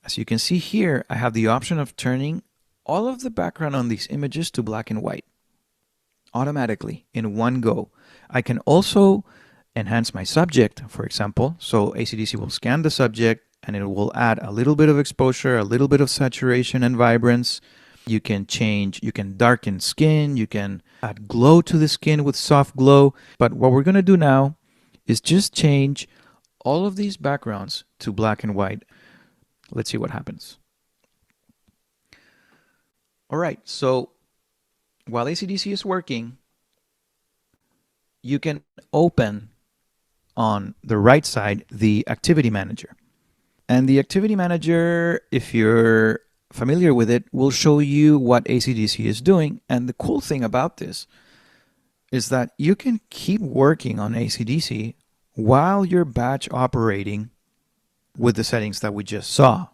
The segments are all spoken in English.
As you can see here, I have the option of turning all of the background on these images to black and white automatically in one go. I can also enhance my subject, for example. So ACDSee will scan the subject and it will add a little bit of exposure, a little bit of saturation and vibrance. You can darken skin, you can add glow to the skin with soft glow. But what we're going to do now is just change all of these backgrounds to black and white. Let's see what happens. All right, so while ACDSee is working, you can open on the right side the Activity Manager. And the Activity Manager, if you're familiar with it, will show you what ACDSee is doing. And the cool thing about this is that you can keep working on ACDSee while you're batch operating with the settings that we just saw.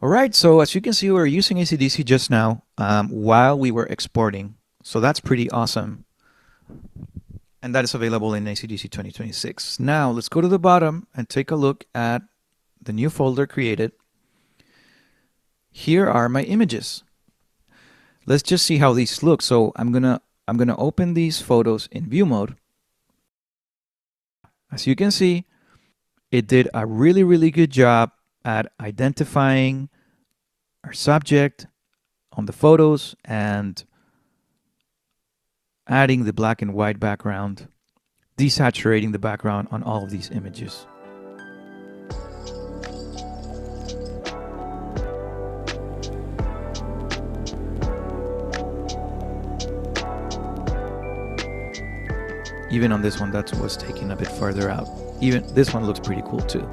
All right, so as you can see, we're using ACDSee just now while we were exporting. So that's pretty awesome. And that is available in ACDSee 2026. Now, let's go to the bottom and take a look at the new folder created. Here are my images. Let's just see how these look. So I'm gonna open these photos in view mode. As you can see, it did a really good job at identifying our subject on the photos and adding the black and white background, desaturating the background on all of these images. Even on this one, that was taken a bit further out. Even this one looks pretty cool too.